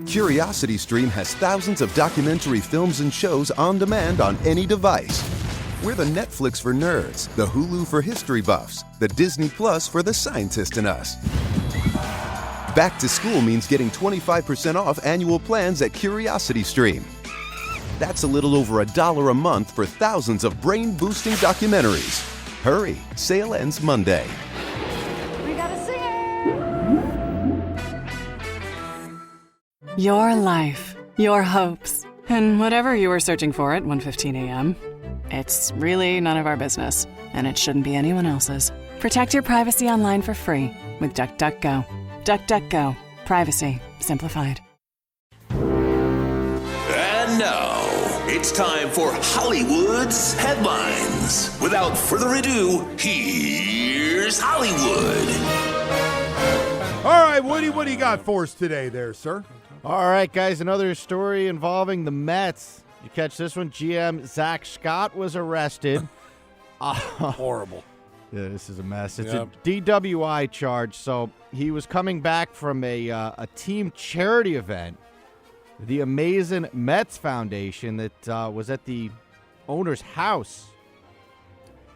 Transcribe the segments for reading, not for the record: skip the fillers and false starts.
CuriosityStream has thousands of documentary films and shows on demand on any device. We're the Netflix for nerds, the Hulu for history buffs, the Disney Plus for the scientist in us. Back to school means getting 25% off annual plans at CuriosityStream. That's a little over $1 a month for thousands of brain-boosting documentaries. Hurry, sale ends Monday. We got a singer! Your life, your hopes, and whatever you were searching for at 1:15 a.m. It's really none of our business, and it shouldn't be anyone else's. Protect your privacy online for free with DuckDuckGo. DuckDuckGo. Privacy simplified. And now, it's time for Hollywood's headlines. Without further ado, here's Hollywood. All right, Woody, what do you got for us today there, sir? All right, guys, another story involving the Mets. You catch this one? GM Zach Scott was arrested. Horrible. Yeah, this is a mess. It's Yep. a DWI charge. So he was coming back from a team charity event, the Amazing Mets Foundation, that was at the owner's house.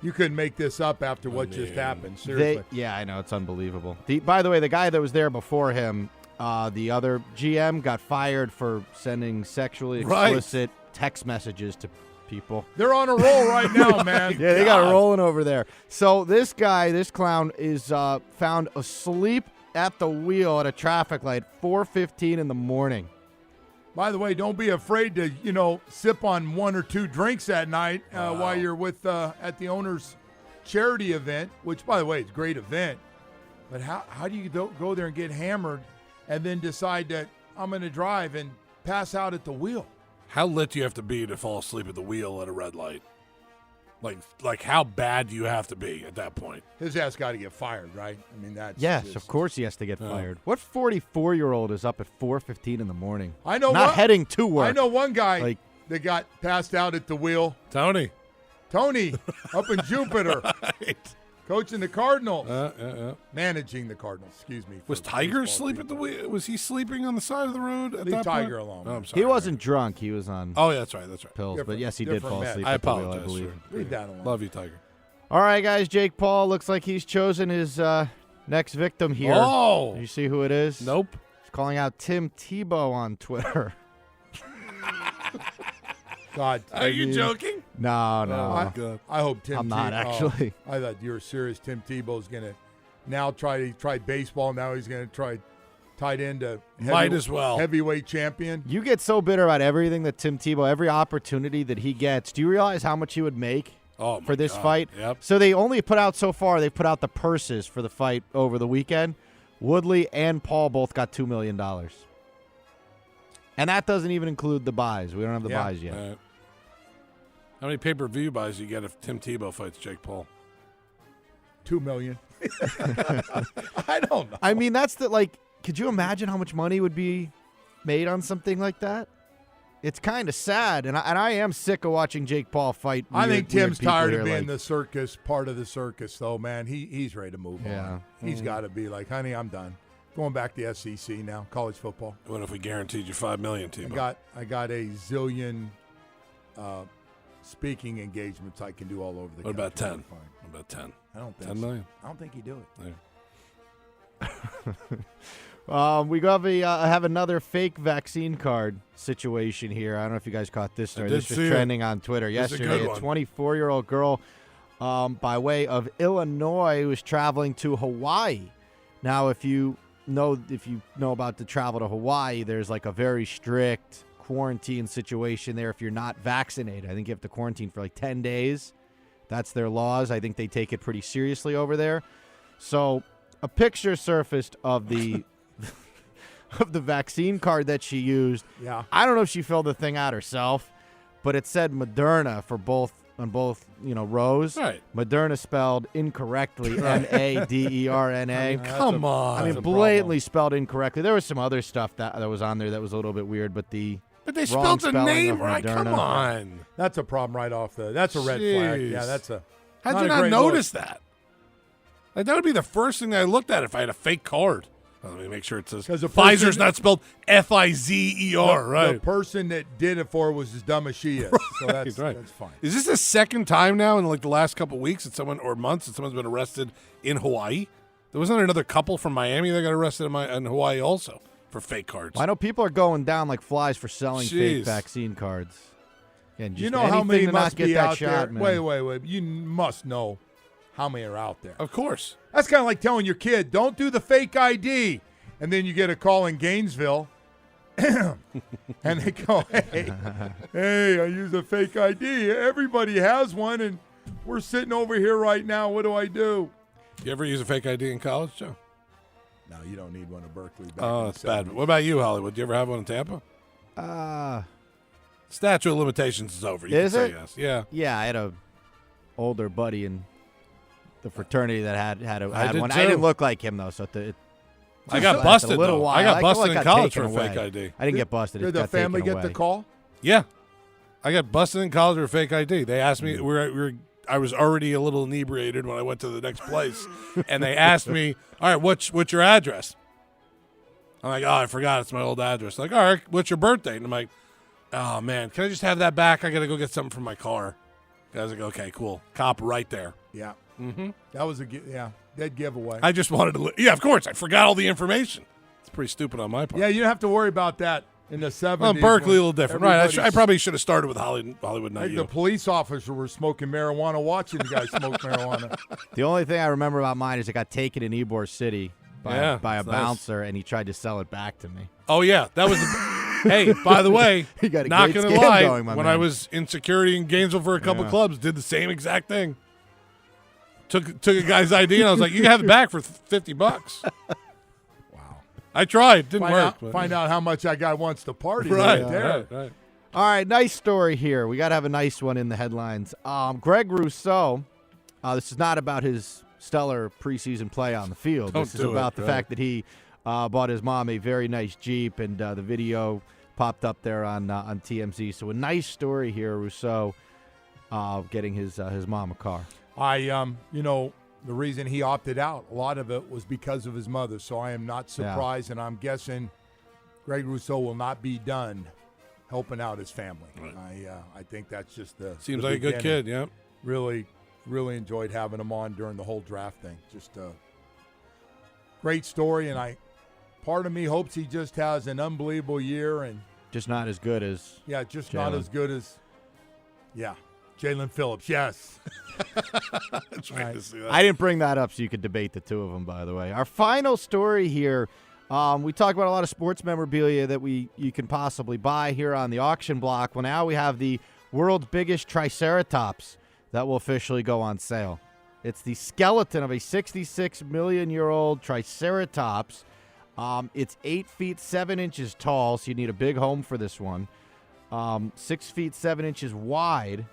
You couldn't make this up after what just happened. Seriously. Yeah, I know. It's unbelievable. By the way, the guy that was there before him, the other GM, got fired for sending sexually explicit text messages to people. They're on a roll right now, man. Yeah, they got it rolling over there. So this guy, this clown, is found asleep at the wheel at a traffic light, 4:15 in the morning. By the way, don't be afraid to, sip on one or two drinks at night while you're with at the owner's charity event, which, by the way, is a great event. But how do you go there and get hammered and then decide that I'm going to drive and pass out at the wheel? How lit do you have to be to fall asleep at the wheel at a red light? Like how bad do you have to be at that point? His ass got to get fired, right? I mean, that's Yes, just, of course he has to get fired. What 44-year-old is up at 4:15 in the morning? I know not heading to work. I know one guy that got passed out at the wheel. Tony up in Jupiter. Right. Coaching the Cardinals. Managing the Cardinals, excuse me. Was Tiger asleep at the wheel? Was he sleeping on the side of the road at Leave that Tiger point? alone. Oh, I'm sorry. He wasn't drunk. He was on Oh, yeah, that's right. pills. But yes, he did different fall Met. asleep I at the wheel, I apologize, believe. sir. Leave that alone. Love you, Tiger. All right, guys, Jake Paul looks like he's chosen his next victim here. Oh! You see who it is? Nope. He's calling out Tim Tebow on Twitter. God. Are you joking? No. God. I hope Tim I'm not, actually. I thought you were serious. Tim Tebow's going to now try baseball. Now he's going to try tight end to Might as well. Heavyweight champion. You get so bitter about everything that Tim Tebow, every opportunity that he gets. Do you realize how much he would make for this fight? Yep. So they only put out so far, they put out the purses for the fight over the weekend. Woodley and Paul both got $2 million. And that doesn't even include the buys. We don't have the buys yet. Right. How many pay-per-view buys do you get if Tim Tebow fights Jake Paul? $2 million. I don't know. I mean, that's could you imagine how much money would be made on something like that? It's kind of sad, and I am sick of watching Jake Paul fight. I think Tim's tired of being like, the circus, part of the circus, though, man. He's ready to move on. He's got to be like, honey, I'm done. Going back to SEC now, college football. What if we guaranteed you $5 million, Tebow? I got a zillion speaking engagements I can do all over the country. What about 10? What about 10? I don't think 10 so. million? I don't think you do it. We have another fake vaccine card situation here. I don't know if you guys caught this story. This was trending on Twitter yesterday. A 24-year-old girl by way of Illinois was traveling to Hawaii. Now, if you know about the travel to Hawaii, there's like a very strict quarantine situation there if you're not vaccinated. I think you have to quarantine for like 10 days. That's their laws. I think they take it pretty seriously over there. So a picture surfaced of the of the vaccine card that she used. Yeah. I don't know if she filled the thing out herself, but it said Moderna on both rows. Right. Moderna spelled incorrectly, M-A-D-E-R-N-A. Come on. I mean, blatantly spelled incorrectly. There was some other stuff that was on there that was a little bit weird, but they wrong spelled the spelling name of right. Moderna. Come on. That's a problem right off that's a red flag. Jeez. Yeah, that's a. How'd you not notice that? Like, that would be the first thing I looked at if I had a fake card. Let me make sure it says 'Cause the Pfizer's person- not spelled F-I-Z-E-R, right? The person that did it for her was as dumb as she is. So that's fine. Is this the second time now in like the last couple of weeks or months that someone's been arrested in Hawaii? There wasn't another couple from Miami that got arrested in Hawaii also for fake cards. Well, I know people are going down like flies for selling fake Jeez. vaccine cards. And You know how many to must not get be that out shot, there? man. Wait. You must know how many are out there. Of course. That's kind of like telling your kid, don't do the fake ID. And then you get a call in Gainesville, and they go, hey, I use a fake ID. Everybody has one, and we're sitting over here right now. What do I do? You ever use a fake ID in college, Joe? No, you don't need one at Berkeley. Oh, it's bad. What about you, Hollywood? Do you ever have one in Tampa? Statute of limitations is over. You Is can it? say yes. Yeah. Yeah, I had a older buddy in the fraternity that had did one. too. I didn't look like him, though, so I got lasted busted, a little though. while. I got Like, busted it in got college for taken a fake away. ID. I didn't get busted. It Did the got family taken get the away. call? Yeah. I got busted in college for a fake ID. They asked me, I was already a little inebriated when I went to the next place, and they asked me, all right, what's your address? I'm like, oh, I forgot. It's my old address. Like, all right, what's your birthday? And I'm like, oh, man, can I just have that back? I got to go get something from my car. I was like, okay, cool. Cop right there. Yeah. Mm-hmm. That was dead giveaway. I just wanted to, yeah, of course. I forgot all the information. It's pretty stupid on my part. Yeah, you don't have to worry about that in the 70s. Well, Berkeley, a little different. Right. I everybody's- probably should have started with Hollywood, not Like you. the police officer were smoking marijuana, watching the guy smoke marijuana. The only thing I remember about mine is it got taken in Ybor City by a it's nice. bouncer, and he tried to sell it back to me. Oh, yeah. That was hey, by the way, You got a not great going to scam lie, going, my when man. I was in security in Gainesville for a couple Yeah. clubs, did the same exact thing. Took a guy's ID, and I was like, you can have it back for $50. Wow. I tried. Didn't work. but- Find out how much that guy wants to party Right, right there. right. All right, nice story here. We got to have a nice one in the headlines. Greg Rousseau, this is not about his stellar preseason play on the field. Don't This is do it, about the right. fact that he bought his mom a very nice Jeep, and the video popped up there on TMZ. So a nice story here, Rousseau getting his mom a car. The reason he opted out, a lot of it was because of his mother. So I am not surprised, and I'm guessing Greg Rousseau will not be done helping out his family. Right. I think that's just Seems the like a good beginning. kid, yeah. Really, really enjoyed having him on during the whole draft thing. Just a great story, and part of me hopes he just has an unbelievable year, and Just not as good as just not Jalen. as good as Jalen Phillips. Yes. That's right to see that. I didn't bring that up so you could debate the two of them, by the way. Our final story here, we talk about a lot of sports memorabilia that you can possibly buy here on the auction block. Well, now we have the world's biggest Triceratops that will officially go on sale. It's the skeleton of a 66-million-year-old Triceratops. It's 8 feet 7 inches tall, so you need a big home for this one. 6 feet 7 inches wide.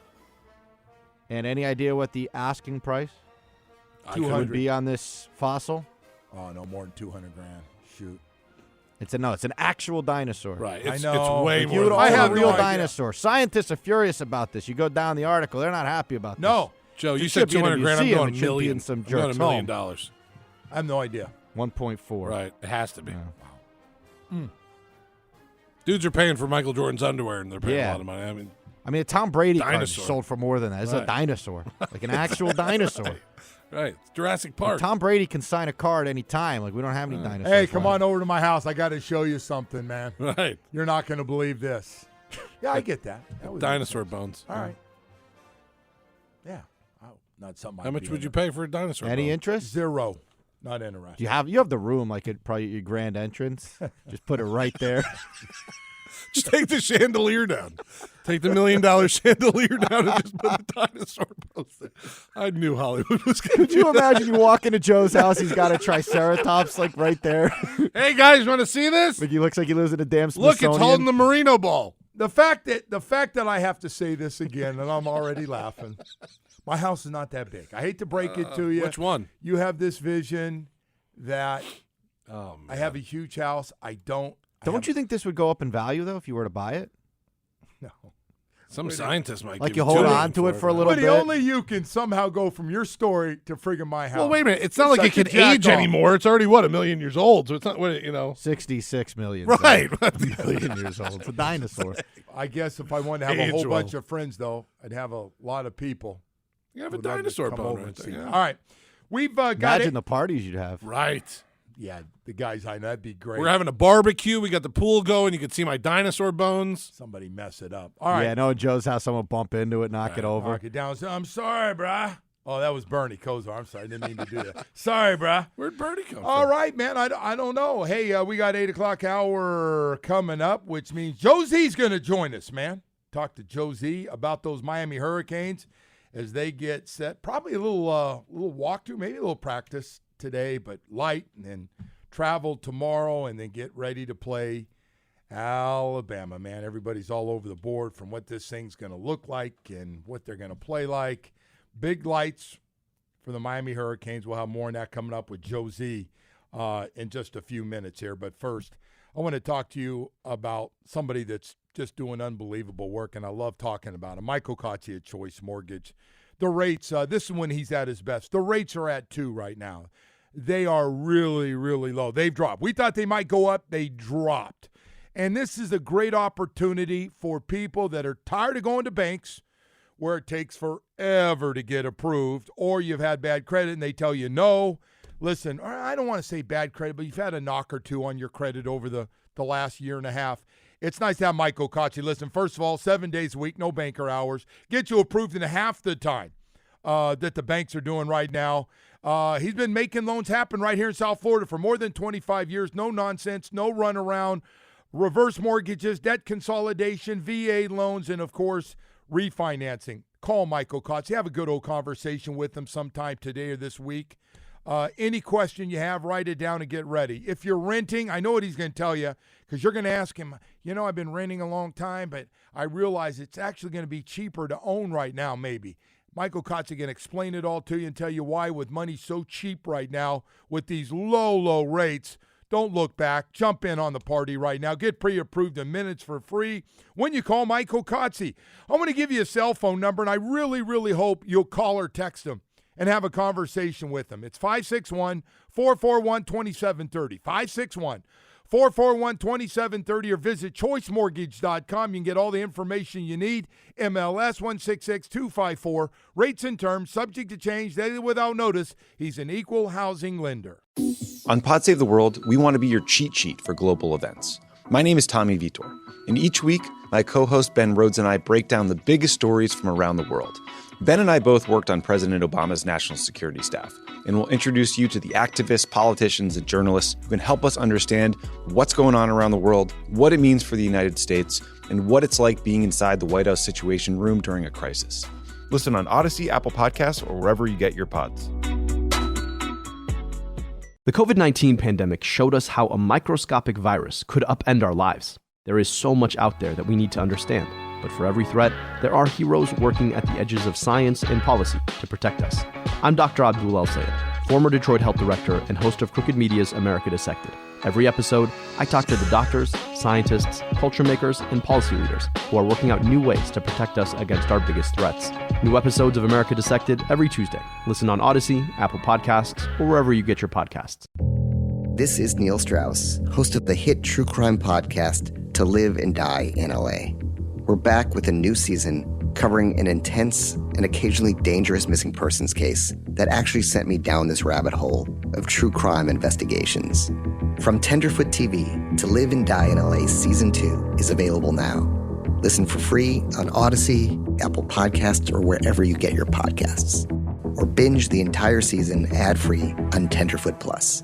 And any idea what the asking price would be on this fossil? Oh, no more than $200,000. Shoot. It's an actual dinosaur. Right. I It's know. way If more you would than I own have a no real idea. dinosaur. Scientists are furious about this. You go down the article, they're not happy about this. No, Joe, you It said should be in a $200,000. I'm museum. going It shouldn't be million. in some I'm going jerk's $1 million. home. I have no idea. 1.4. Right. It has to be. Yeah. Dudes are paying for Michael Jordan's underwear, and they're paying Yeah. a lot of money. I mean, I mean, a Tom Brady card Dinosaur. sold for more than that. It's a Right. dinosaur, like an actual dinosaur. right. It's Jurassic Park. Tom Brady can sign a card anytime. Like, we don't have any dinosaurs. Hey, come left. on over to my house. I got to show you something, man. Right. You're not going to believe this. Yeah, I get that. That was Dinosaur bones. All right. Yeah. Oh, not something. How much would you pay for a dinosaur Any bone? interest? Zero. Not interested. You have the room, like it probably your grand entrance. Just put it right there. Just take the chandelier down. Take the $1 million chandelier down and just put the dinosaur bones there. I knew Hollywood was going Could to you do imagine you walk into Joe's house, he's got a Triceratops like right there. that. Hey, guys, want to see this? Like he looks like he lives in a damn Look, Smithsonian. it's holding the Merino ball. The fact that I have to say this again, and I'm already laughing. My house is not that big. I hate to break it to you. Which one? You have this vision that Oh, man. I have a huge house. I don't. Don't you think this would go up in value, though, if you were to buy it? No. Some scientists might like give you hold $2 on to it for a little But bit. only you can somehow go from your story to friggin' my house. Well, wait a minute. It's not like it such a can jack age off. anymore. It's already, 1 million years old. So it's not, 66 million. Right. A million years old. It's a dinosaur. I guess if I wanted to have a whole Age-old. bunch of friends, though, I'd have a lot of people. You have a who'd love to dinosaur come bone over right and there. see Yeah. it. All right. We've got Imagine it. the parties you'd have. Right. Yeah, the guys I know, that'd be great. We're having a barbecue. We got the pool going. You can see my dinosaur bones. Somebody mess it up. All right. Yeah, no, Joe's house, someone bump into it, knock it over. Knock it down. Say, I'm sorry, brah. Oh, that was Bernie Kosar. I'm sorry. I didn't mean to do that. Sorry, brah. Where'd Birdie come All from? right, man. I don't know. Hey, we got 8 o'clock hour coming up, which means Josie's going to join us, man. Talk to Josie about those Miami Hurricanes as they get set. Probably a little walkthrough, maybe a little practice today, but light, and then travel tomorrow, and then get ready to play Alabama, man. Everybody's all over the board from what this thing's going to look like and what they're going to play like. Big lights for the Miami Hurricanes. We'll have more on that coming up with Josie in just a few minutes here. But first, I want to talk to you about somebody that's just doing unbelievable work, and I love talking about him. Michael Kotze at Choice Mortgage. The rates, this is when he's at his best. The rates are at 2 right now. They are really, really low. They've dropped. We thought they might go up. They dropped. And this is a great opportunity for people that are tired of going to banks where it takes forever to get approved, or you've had bad credit and they tell you no. Listen, I don't want to say bad credit, but you've had a knock or two on your credit over the last year and a half. It's nice to have Michael Kotze. Listen, first of all, 7 days a week, no banker hours. Get you approved in half the time that the banks are doing right now. He's been making loans happen right here in South Florida for more than 25 years. No nonsense, no runaround, reverse mortgages, debt consolidation, VA loans, and, of course, refinancing. Call Michael Kotze. Have a good old conversation with him sometime today or this week. Any question you have, write it down and get ready. If you're renting, I know what he's going to tell you, because you're going to ask him, I've been renting a long time, but I realize it's actually going to be cheaper to own right now, maybe. Michael Kotze can explain it all to you and tell you why, with money so cheap right now with these low rates. Don't look back. Jump in on the party right now. Get pre-approved in minutes for free when you call Michael Kotze. I'm going to give you a cell phone number, and I really, really hope you'll call or text him and have a conversation with him. It's 561-441-2730. 561-441-2730, or visit choicemortgage.com. You can get all the information you need. MLS 166254. Rates and terms subject to change daily without notice. He's an equal housing lender. On Pod Save the World, we want to be your cheat sheet for global events. My name is Tommy Vitor, and each week, my co-host Ben Rhodes and I break down the biggest stories from around the world. Ben and I both worked on President Obama's national security staff, and we'll introduce you to the activists, politicians, and journalists who can help us understand what's going on around the world, what it means for the United States, and what it's like being inside the White House Situation Room during a crisis. Listen on Odyssey, Apple Podcasts, or wherever you get your pods. The COVID-19 pandemic showed us how a microscopic virus could upend our lives. There is so much out there that we need to understand, but for every threat, there are heroes working at the edges of science and policy to protect us. I'm Dr. Abdul El-Sayed, former Detroit Health Director and host of Crooked Media's America Dissected. Every episode, I talk to the doctors, scientists, culture makers, and policy leaders who are working out new ways to protect us against our biggest threats. New episodes of America Dissected every Tuesday. Listen on Odyssey, Apple Podcasts, or wherever you get your podcasts. This is Neil Strauss, host of the hit true crime podcast, To Live and Die in LA. We're back with a new season covering an intense and occasionally dangerous missing persons case that actually sent me down this rabbit hole of true crime investigations. From Tenderfoot TV, To Live and Die in LA Season 2 is available now. Listen for free on Odyssey, Apple Podcasts, or wherever you get your podcasts. Or binge the entire season ad-free on Tenderfoot Plus.